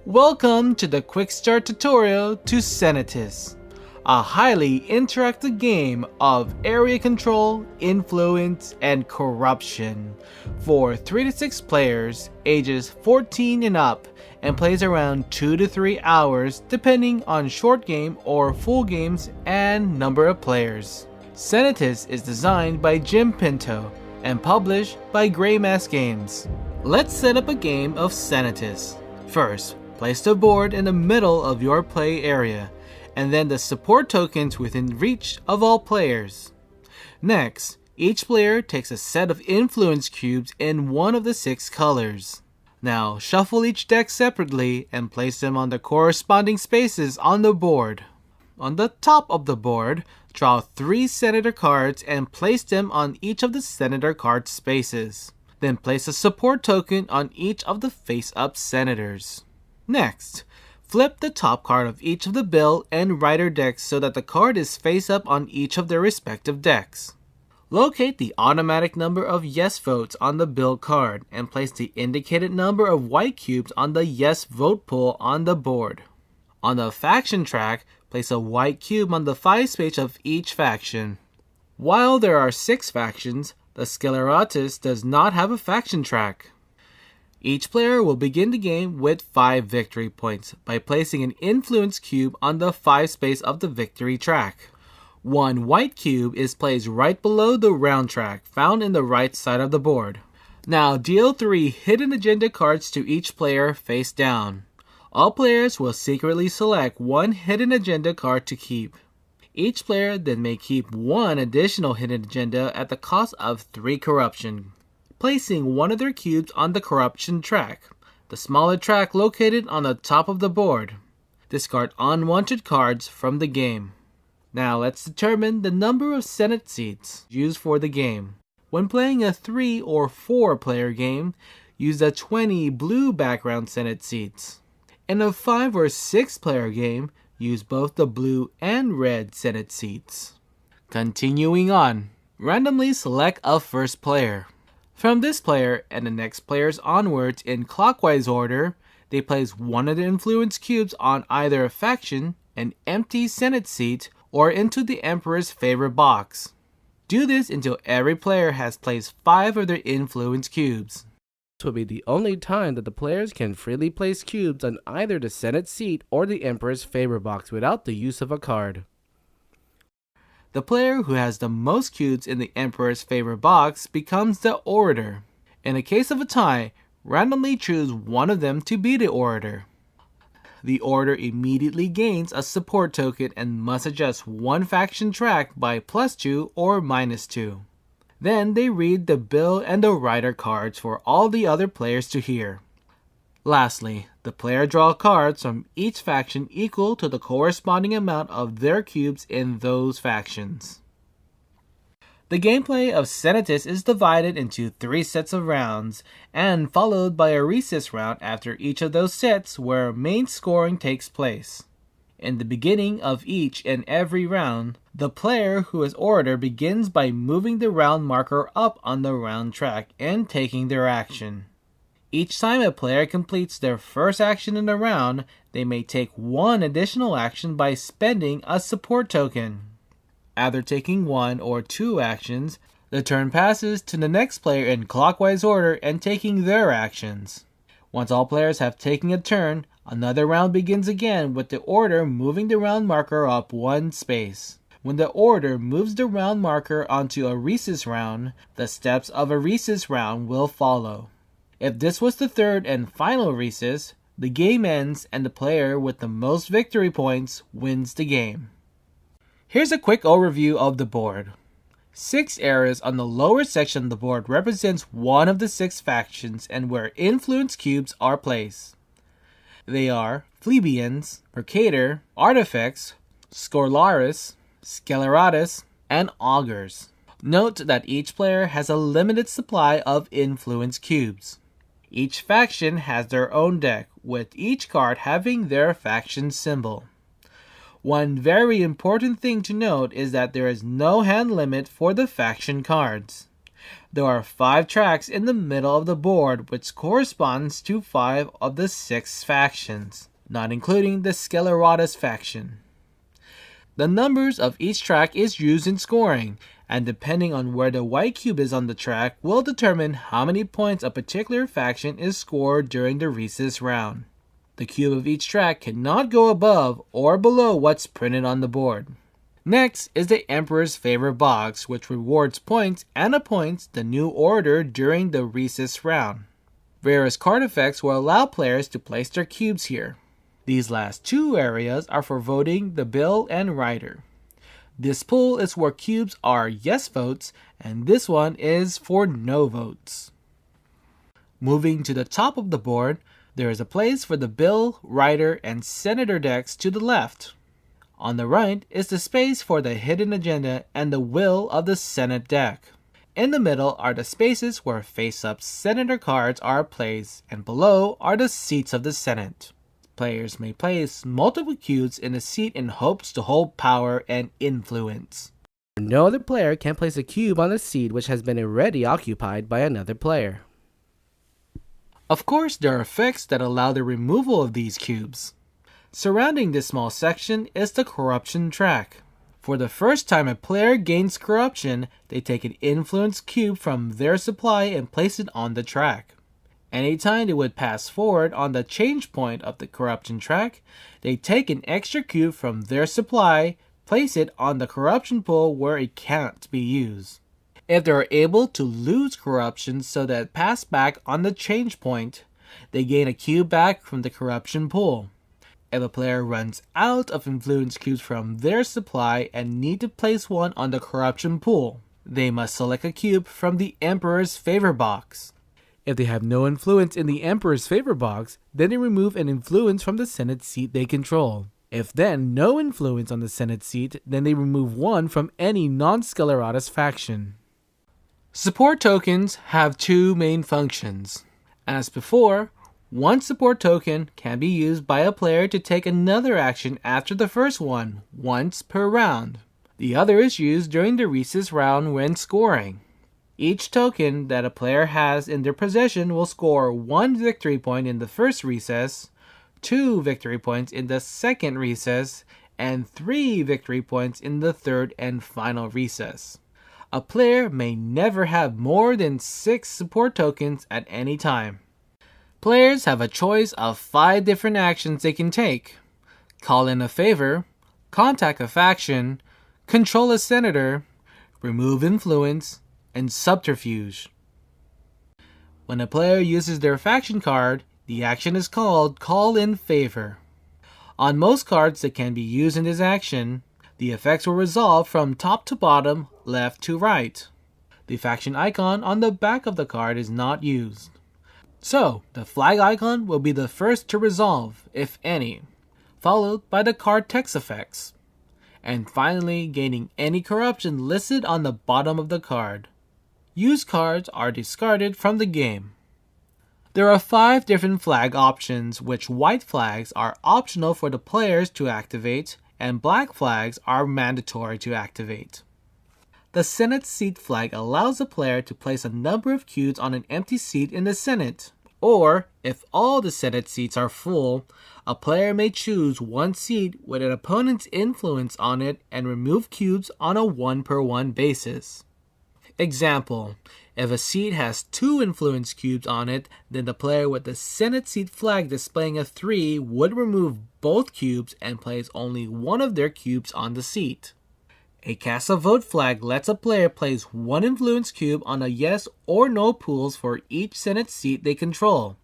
Welcome to the quick start tutorial to Sentatus, a highly interactive game of area control, influence, and corruption for 3 to 6 players ages 14 and up, and plays around 2 to 3 hours depending on short game or full games and number of players. Sentatus is designed by Jim Pinto and published by Grey Mass Games. Let's set up a game of Sentatus. First, place the board in the middle of your play area, and then the support tokens within reach of all players. Next, each player takes a set of influence cubes in one of the 6 colors. Now, shuffle each deck separately and place them on the corresponding spaces on the board. On the top of the board, draw 3 senator cards and place them on each of the senator card spaces. Then place a support token on each of the face-up senators. Next, flip the top card of each of the bill and rider decks so that the card is face up on each of their respective decks. Locate the automatic number of yes votes on the bill card and place the indicated number of white cubes on the yes vote pool on the board. On the faction track, place a white cube on the 5 space of each faction. While there are 6 factions, the Sentatus does not have a faction track. Each player will begin the game with 5 victory points by placing an influence cube on the 5 space of the victory track. 1 white cube is placed right below the round track found in the right side of the board. Now deal 3 hidden agenda cards to each player face down. All players will secretly select 1 hidden agenda card to keep. Each player then may keep 1 additional hidden agenda at the cost of 3 corruption, placing one of their cubes on the corruption track, the smaller track located on the top of the board. Discard unwanted cards from the game. Now let's determine the number of Senate seats used for the game. When playing a 3 or 4 player game, use the 20 blue background Senate seats. In a 5 or 6 player game, use both the blue and red Senate seats. Continuing on, randomly select a first player. From this player and the next players onwards in clockwise order, they place one of the influence cubes on either a faction, an empty Senate seat, or into the Emperor's favor box. Do this until every player has placed 5 of their influence cubes. This will be the only time that the players can freely place cubes on either the Senate seat or the Emperor's favor box without the use of a card. The player who has the most cubes in the Emperor's favor box becomes the orator. In the case of a tie, randomly choose one of them to be the orator. The orator immediately gains a support token and must adjust one faction track by +2 or -2. Then they read the bill and the rider cards for all the other players to hear. Lastly, the player draws cards from each faction equal to the corresponding amount of their cubes in those factions. The gameplay of Sentatus is divided into 3 sets of rounds, and followed by a recess round after each of those sets where main scoring takes place. In the beginning of each and every round, the player who is orator begins by moving the round marker up on the round track and taking their action. Each time a player completes their first action in a round, they may take 1 additional action by spending a support token. After taking 1 or 2 actions, the turn passes to the next player in clockwise order and taking their actions. Once all players have taken a turn, another round begins again with the orator moving the round marker up 1 space. When the orator moves the round marker onto a recess round, the steps of a recess round will follow. If this was the 3rd and final recess, the game ends and the player with the most victory points wins the game. Here's a quick overview of the board. 6 areas on the lower section of the board represents one of the 6 factions and where influence cubes are placed. They are Plebeians, Mercator, Artifacts, Scholars, Sceleratus, and Augurs. Note that each player has a limited supply of influence cubes. Each faction has their own deck, with each card having their faction symbol. One very important thing to note is that there is no hand limit for the faction cards. There are 5 tracks in the middle of the board, which corresponds to 5 of the 6 factions, not including the Sceleratus faction. The numbers of each track is used in scoring, and depending on where the white cube is on the track will determine how many points a particular faction is scored during the recess round. The cube of each track cannot go above or below what's printed on the board. Next is the Emperor's Favor box, which rewards points and appoints the new order during the recess round. Various card effects will allow players to place their cubes here. These last 2 areas are for voting the bill and rider. This pool is where cubes are yes votes, and this one is for no votes. Moving to the top of the board, there is a place for the bill, rider, and senator decks to the left. On the right is the space for the hidden agenda and the will of the Senate deck. In the middle are the spaces where face-up senator cards are placed, and below are the seats of the Senate. Players may place multiple cubes in a seat in hopes to hold power and influence. No other player can place a cube on a seat which has been already occupied by another player. Of course, there are effects that allow the removal of these cubes. Surrounding this small section is the corruption track. For the first time a player gains corruption, they take an influence cube from their supply and place it on the track. Anytime they would pass forward on the change point of the corruption track, they take an extra cube from their supply, place it on the corruption pool where it can't be used. If they are able to lose corruption so that it pass back on the change point, they gain a cube back from the corruption pool. If a player runs out of influence cubes from their supply and need to place one on the corruption pool, they must select a cube from the Emperor's Favor box. If they have no influence in the Emperor's Favor box, then they remove an influence from the Senate seat they control. If then no influence on the Senate seat, then they remove one from any non-Sceleratus faction. Support tokens have 2 main functions. As before, one support token can be used by a player to take another action after the first one, once per round. The other is used during the recess round when scoring. Each token that a player has in their possession will score 1 victory point in the first recess, 2 victory points in the second recess, and 3 victory points in the third and final recess. A player may never have more than 6 support tokens at any time. Players have a choice of 5 different actions they can take: call in a favor, contact a faction, control a senator, remove influence, and subterfuge. When a player uses their faction card, the action is called Call in Favor. On most cards that can be used in this action, the effects will resolve from top to bottom, left to right. The faction icon on the back of the card is not used. So, the flag icon will be the first to resolve, if any, followed by the card text effects, and finally gaining any corruption listed on the bottom of the card. Used cards are discarded from the game. There are 5 different flag options, which white flags are optional for the players to activate, and black flags are mandatory to activate. The Senate seat flag allows the player to place a number of cubes on an empty seat in the Senate, or if all the Senate seats are full, a player may choose one seat with an opponent's influence on it and remove cubes on a 1-per-1 basis. Example: if a seat has 2 influence cubes on it, then the player with the Senate seat flag displaying a 3 would remove both cubes and place only one of their cubes on the seat. A cast a vote flag lets a player place 1 influence cube on a yes or no pools for each Senate seat they control.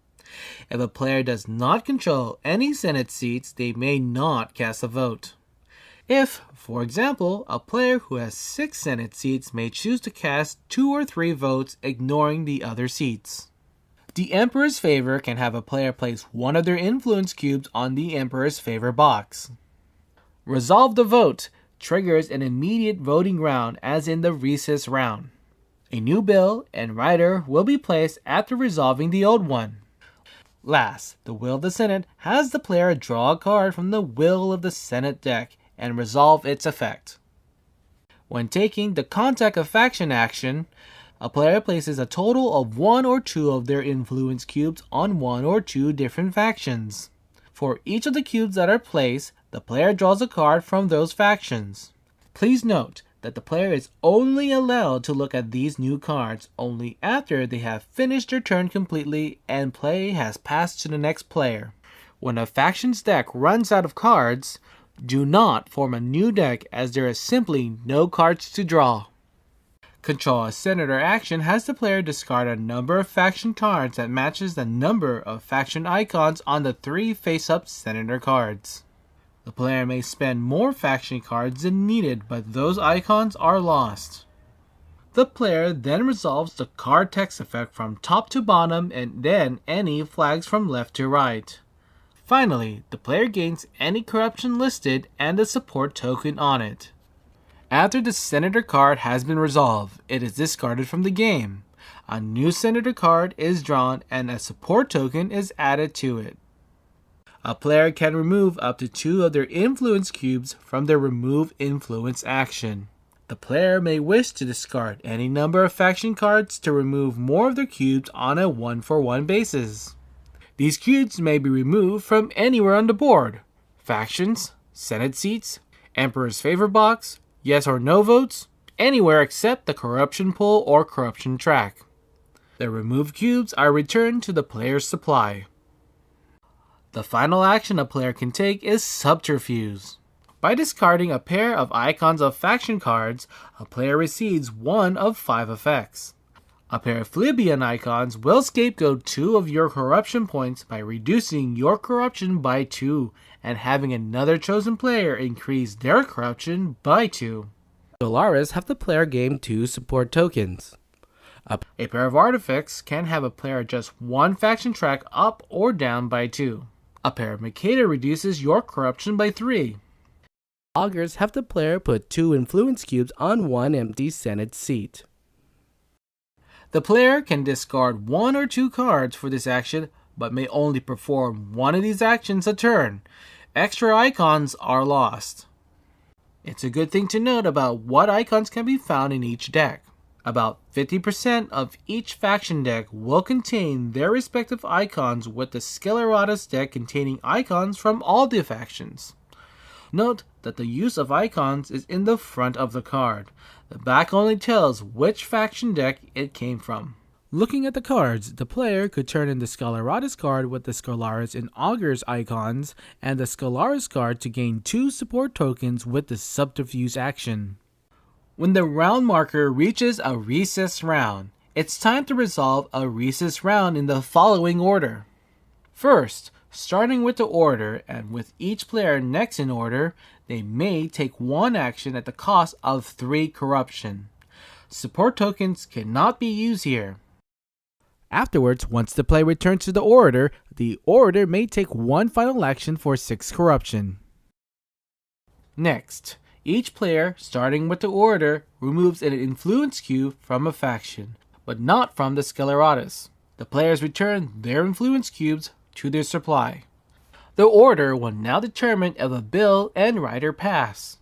If a player does not control any Senate seats, they may not cast a vote. If, for example, a player who has 6 Senate seats may choose to cast 2 or 3 votes, ignoring the other seats. The Emperor's Favor can have a player place one of their influence cubes on the Emperor's Favor box. Resolve the vote triggers an immediate voting round as in the recess round. A new bill and rider will be placed after resolving the old one. Last, the Will of the Senate has the player draw a card from the Will of the Senate deck and resolve its effect. When taking the Contact a Faction action, A player places a total of 1 or 2 of their influence cubes on 1 or 2 different factions. For each of the cubes that are placed, the player draws a card from those factions. Please note that the player is only allowed to look at these new cards only after they have finished their turn completely and play has passed to the next player. When a faction's deck runs out of cards, do not form a new deck as there is simply no cards to draw. Control a Senator action has the player discard a number of faction cards that matches the number of faction icons on the 3 face-up Senator cards. The player may spend more faction cards than needed, but those icons are lost. The player then resolves the card text effect from top to bottom and then any flags from left to right. Finally, the player gains any corruption listed and a support token on it. After the Senator card has been resolved, it is discarded from the game. A new Senator card is drawn and a support token is added to it. A player can remove up to 2 of their influence cubes from their remove influence action. The player may wish to discard any number of faction cards to remove more of their cubes on a 1-for-1 basis. These cubes may be removed from anywhere on the board: factions, Senate seats, Emperor's favor box, yes or no votes, anywhere except the corruption pool or corruption track. The removed cubes are returned to the player's supply. The final action a player can take is Subterfuge. By discarding a pair of icons of faction cards, a player receives 1 of 5 effects. A pair of Phlebian icons will scapegoat 2 of your corruption points by reducing your corruption by 2 and having another chosen player increase their corruption by 2. Scolaris have the player gain 2 support tokens. A pair of artifacts can have a player adjust 1 faction track up or down by 2. A pair of Mercator reduces your corruption by 3. Augurs have the player put 2 influence cubes on 1 empty Senate seat. The player can discard 1 or 2 cards for this action, but may only perform 1 of these actions a turn. Extra icons are lost. It's a good thing to note about what icons can be found in each deck. About 50% of each faction deck will contain their respective icons, with the Sceleratus deck containing icons from all the factions. Note that the use of icons is in the front of the card. The back only tells which faction deck it came from. Looking at the cards, the player could turn in the Sceleratus card with the Scolaris and Augurs icons, and the Scolaris card to gain 2 support tokens with the Subterfuge action. When the round marker reaches a recess round, it's time to resolve a recess round in the following order. First, starting with the order and with each player next in order, they may take 1 action at the cost of 3 corruption. Support tokens cannot be used here. Afterwards, once the player returns to the orator may take 1 final action for 6 corruption. Next, each player, starting with the orator, removes an influence cube from a faction, but not from the Sceleratus. The players return their influence cubes to their supply. The order will now determine if a bill and rider pass.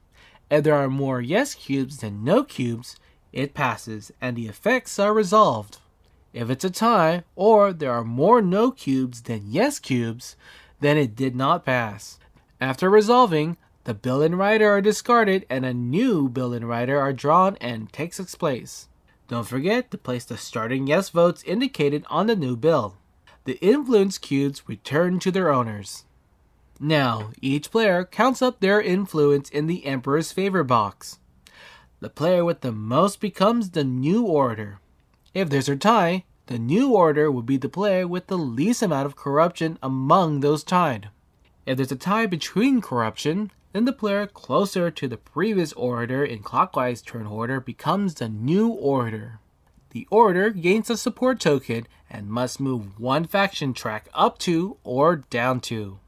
If there are more yes cubes than no cubes, it passes and the effects are resolved. If it's a tie, or there are more no cubes than yes cubes, then it did not pass. After resolving, the bill and rider are discarded and a new bill and rider are drawn and takes its place. Don't forget to place the starting yes votes indicated on the new bill. The influence cubes return to their owners. Now, each player counts up their influence in the Emperor's favor box. The player with the most becomes the new orator. If there's a tie, the new orator will be the player with the least amount of corruption among those tied. If there's a tie between corruption, then the player closer to the previous orator in clockwise turn order becomes the new orator. The orator gains a support token and must move 1 faction track up to or down to.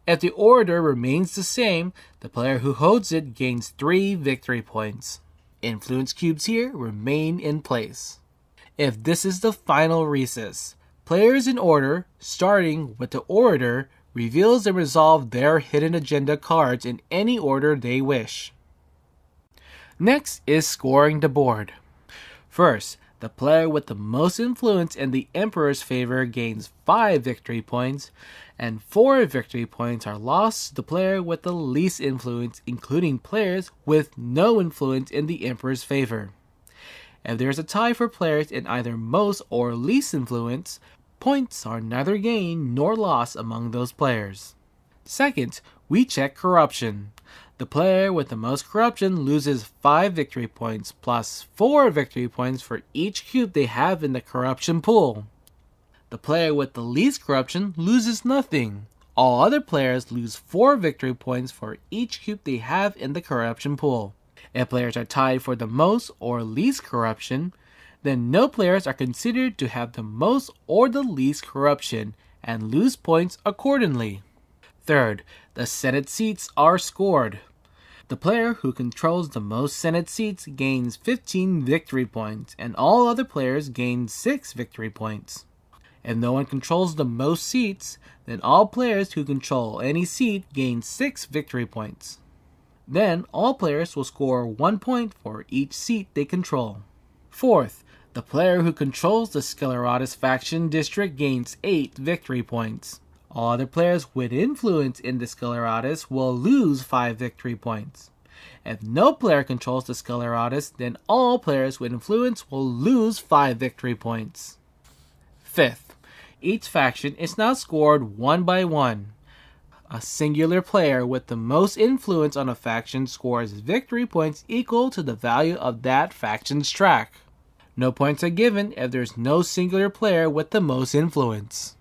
If the orator remains the same, the player who holds it gains 3 victory points. Influence cubes here remain in place. If this is the final recess, players in order, starting with the orator, reveals and resolve their hidden agenda cards in any order they wish. Next is scoring the board. First, The player with the most influence in the Emperor's favor gains 5 victory points, and 4 victory points are lost to the player with the least influence, including players with no influence in the Emperor's favor. If there is a tie for players in either most or least influence, points are neither gained nor lost among those players. Second, we check corruption. The player with the most corruption loses 5 victory points plus 4 victory points for each cube they have in the corruption pool. The player with the least corruption loses nothing. All other players lose 4 victory points for each cube they have in the corruption pool. If players are tied for the most or least corruption, then no players are considered to have the most or the least corruption and lose points accordingly. Third, the Senate seats are scored. The player who controls the most Senate seats gains 15 victory points, and all other players gain 6 victory points. If no one controls the most seats, then all players who control any seat gain 6 victory points. Then all players will score 1 point for each seat they control. Fourth, the player who controls the Sceleratus faction district gains 8 victory points. All other players with influence in the Sceleratus will lose 5 victory points. If no player controls the Sceleratus, then all players with influence will lose 5 victory points. Fifth, each faction is now scored 1 by 1. A singular player with the most influence on a faction scores victory points equal to the value of that faction's track. No points are given if there's no singular player with the most influence.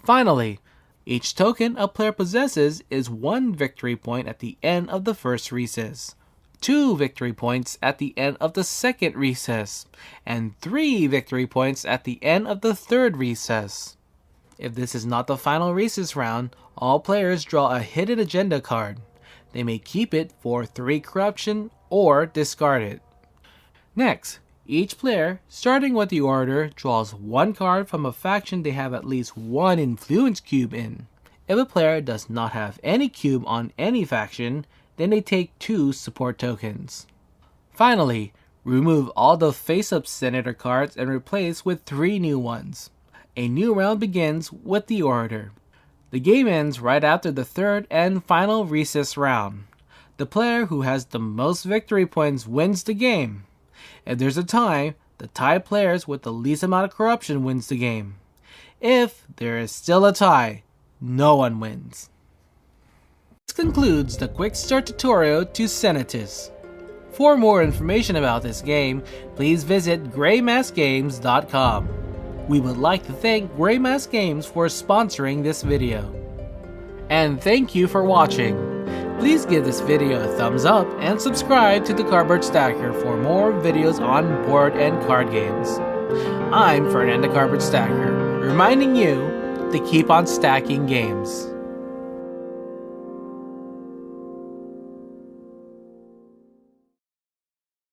Finally, each token a player possesses is 1 victory point at the end of the first recess, 2 victory points at the end of the second recess, and 3 victory points at the end of the third recess. If this is not the final recess round, all players draw a hidden agenda card. They may keep it for 3 corruption or discard it. Next, each player, starting with the orator, draws 1 card from a faction they have at least 1 influence cube in. If a player does not have any cube on any faction, then they take 2 support tokens. Finally, remove all the face-up senator cards and replace with 3 new ones. A new round begins with the orator. The game ends right after the third and final recess round. The player who has the most victory points wins the game. If there's a tie, the tied players with the least amount of corruption wins the game. If there is still a tie, no one wins. This concludes the quick start tutorial to Sentatus. For more information about this game, please visit graymaskgames.com. We would like to thank Graymask Games for sponsoring this video. And thank you for watching. Please give this video a thumbs up and subscribe to the Cardboard Stacker for more videos on board and card games. I'm Ferdinand the Cardboard Stacker, reminding you to keep on stacking games.